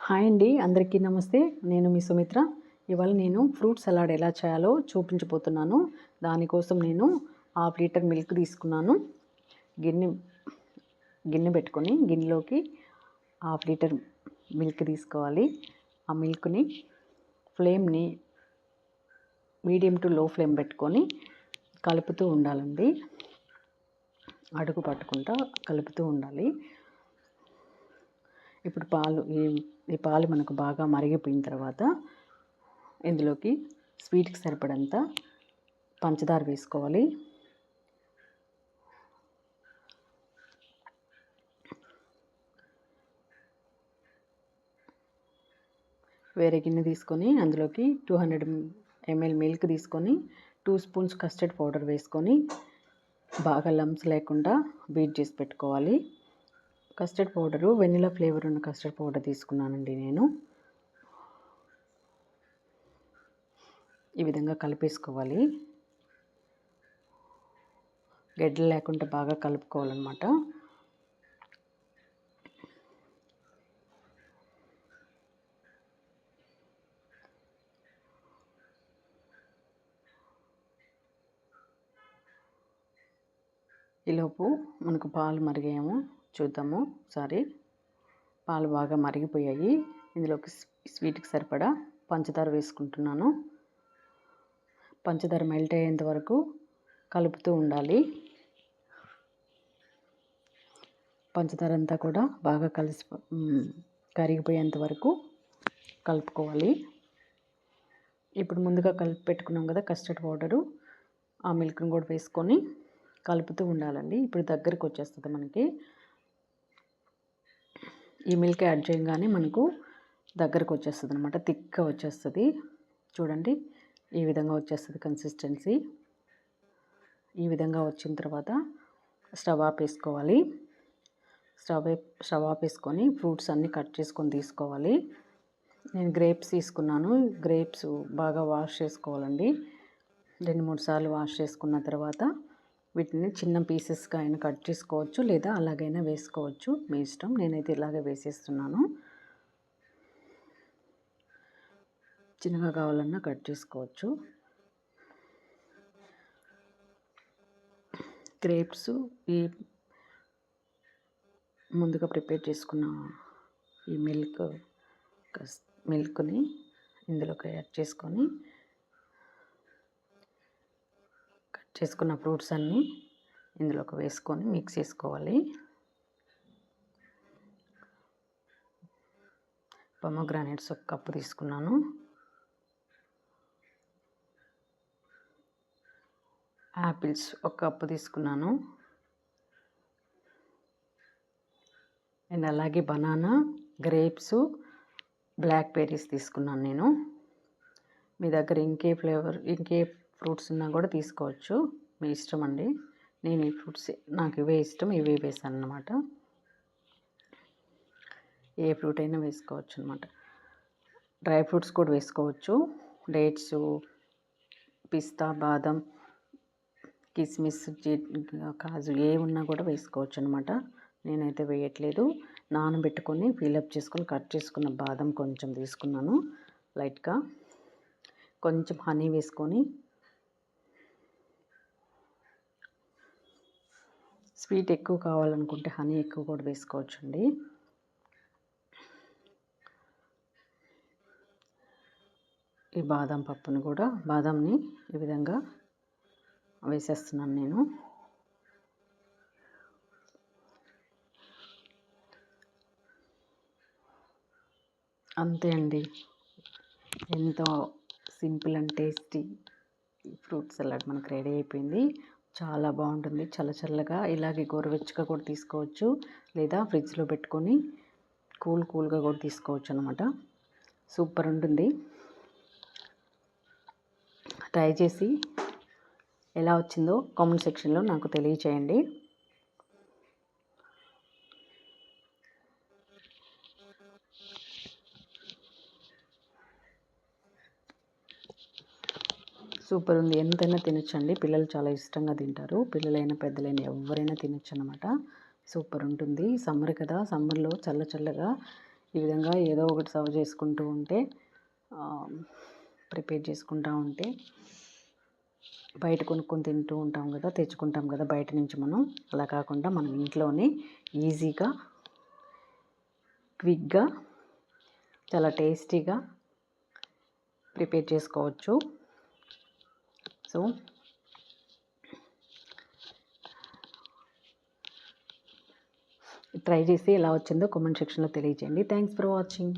Hi అండి, అందరికీ నమస్తే. నేను మీ సుమిత్ర. ఇవాళ నేను ఫ్రూట్ సలాడ్ ఎలా చేయాలో చూపించబోతున్నాను. దానికోసం నేను హాఫ్ లీటర్ మిల్క్ తీసుకున్నాను. గిన్నె గిన్నె పెట్టుకొని గిన్నెలోకి హాఫ్ లీటర్ మిల్క్ తీసుకోవాలి. ఆ మిల్క్ని ఫ్లేమ్ని మీడియం టు లో ఫ్లేమ్ పెట్టుకొని కలుపుతూ ఉండాలండి. అడుగు పట్టుకుంటా కలుపుతూ ఉండాలి. ఇప్పుడు ఈ పాలు మనకు బాగా మరిగిపోయిన తర్వాత ఇందులోకి స్వీట్కి సరిపడంత పంచదార వేసుకోవాలి. వేరే గిన్నె తీసుకొని అందులోకి 200 ml మిల్క్ తీసుకొని 2 స్పూన్స్ కస్టర్డ్ పౌడర్ వేసుకొని బాగా లంప్స్ లేకుండా బీట్ చేసి పెట్టుకోవాలి. కస్టర్డ్ పౌడరు వెనిలా ఫ్లేవర్ ఉన్న కస్టర్డ్ పౌడర్ తీసుకున్నానండి నేను. ఈ విధంగా కలిపేసుకోవాలి. గడ్డలు లేకుండా బాగా కలుపుకోవాలన్నమాట. ఈలోపు మనకు పాలు మరిగాయేమో చూద్దాము ఒకసారి. పాలు బాగా మరిగిపోయాయి. ఇందులోకి స్వీట్కి సరిపడా పంచదార వేసుకుంటున్నాను. పంచదార మెల్ట్ అయ్యేంత వరకు కలుపుతూ ఉండాలి. పంచదార అంతా కూడా బాగా కరిగిపోయేంత వరకు కలుపుకోవాలి. ఇప్పుడు ముందుగా కలిపి పెట్టుకున్నాం కదా కస్టర్డ్ పౌడరు, ఆ మిల్క్ని కూడా వేసుకొని కలుపుతూ ఉండాలండి. ఇప్పుడు దగ్గరికి వచ్చేస్తుంది మనకి. ఈ మిల్క్ యాడ్ చేయగానే మనకు దగ్గరకు వచ్చేస్తుంది అనమాట, థిక్గా వచ్చేస్తుంది. చూడండి, ఈ విధంగా వచ్చేస్తుంది కన్సిస్టెన్సీ. ఈ విధంగా వచ్చిన తర్వాత స్టవ్ ఆపేసుకోవాలి. స్టవ్ ఆపేసుకొని ఫ్రూట్స్ అన్నీ కట్ చేసుకొని తీసుకోవాలి. నేను గ్రేప్స్ తీసుకున్నాను. గ్రేప్స్ బాగా వాష్ చేసుకోవాలండి. 2-3 సార్లు వాష్ చేసుకున్న తర్వాత వీటిని చిన్న పీసెస్గా అయినా కట్ చేసుకోవచ్చు, లేదా అలాగైనా వేసుకోవచ్చు, మీ ఇష్టం. నేనైతే ఇలాగే వేసేస్తున్నాను. చిన్నగా కావాలన్నా కట్ చేసుకోవచ్చు. గ్రేప్స్ ఈ ముందుగా ప్రిపేర్ చేసుకున్న ఈ మిల్క్ని ఇందులోకి యాడ్ చేసుకొని కట్ చేసుకున్న ఫ్రూట్స్ అన్నీ ఇందులోకి వేసుకొని మిక్స్ చేసుకోవాలి. పొమోగ్రానేట్స్ 1 కప్పు తీసుకున్నాను. యాపిల్స్ 1 కప్పు తీసుకున్నాను. అండ్ అలాగే బనానా, గ్రేప్స్, బ్లాక్ బెర్రీస్ తీసుకున్నాను నేను. మీ దగ్గర ఇంకే ఫ్రూట్స్ ఉన్నా కూడా తీసుకోవచ్చు, మీ ఇష్టం అండి. నేను ఈ ఫ్రూట్స్ నాకు ఇవే ఇష్టం, ఇవే వేసాను అన్నమాట. ఏ ఫ్రూట్ అయినా వేసుకోవచ్చు అన్నమాట. డ్రై ఫ్రూట్స్ కూడా వేసుకోవచ్చు. డేట్స్, పిస్తా, బాదం, కిస్మిస్, కాజు ఏ ఉన్నా కూడా వేసుకోవచ్చు అనమాట. నేనైతే వేయట్లేదు. నానబెట్టుకొని ఫిలప్ చేసుకొని కట్ చేసుకున్న బాదం కొంచెం తీసుకున్నాను లైట్గా. కొంచెం హనీ వేసుకొని, స్వీట్ ఎక్కువ కావాలనుకుంటే హనీ ఎక్కువ కూడా వేసుకోవచ్చు అండి. ఈ బాదంని ఈ విధంగా వేసేస్తున్నాను నేను. అంతే అండి, ఎంతో simple and tasty fruit salad మనకు రెడీ అయిపోయింది. చాలా బాగుంటుంది. చల్లగా ఇలాగే గోరువెచ్చగా కూడా తీసుకోవచ్చు, లేదా ఫ్రిడ్జ్లో పెట్టుకొని కూల్గా కూడా తీసుకోవచ్చు అనమాట. సూపర్ ఉంటుంది. ట్రై చేసి ఎలా వచ్చిందో కామెంట్ సెక్షన్లో నాకు తెలియచేయండి. సూపర్ ఉంది. ఎంతైనా తినొచ్చండి. పిల్లలు చాలా ఇష్టంగా తింటారు. పిల్లలైనా పెద్దలైనా ఎవరైనా తినొచ్చు అనమాట. సూపర్ ఉంటుంది. సమ్మర్ కదా, సమ్మర్లో చల్లగా ఈ విధంగా ఏదో ఒకటి సర్వ్ చేసుకుంటూ ఉంటే ప్రిపేర్ చేసుకుంటూ ఉంటే బయట కొనుక్కొని తింటూ ఉంటాం కదా, తెచ్చుకుంటాం కదా బయట నుంచి మనం. అలా కాకుండా మనం ఇంట్లోనే ఈజీగా, క్విక్గా, చాలా టేస్టీగా ప్రిపేర్ చేసుకోవచ్చు. సో ట్రై చేసి ఎలా వచ్చిందో కామెంట్ సెక్షన్లో తెలియజేయండి. Thanks for watching.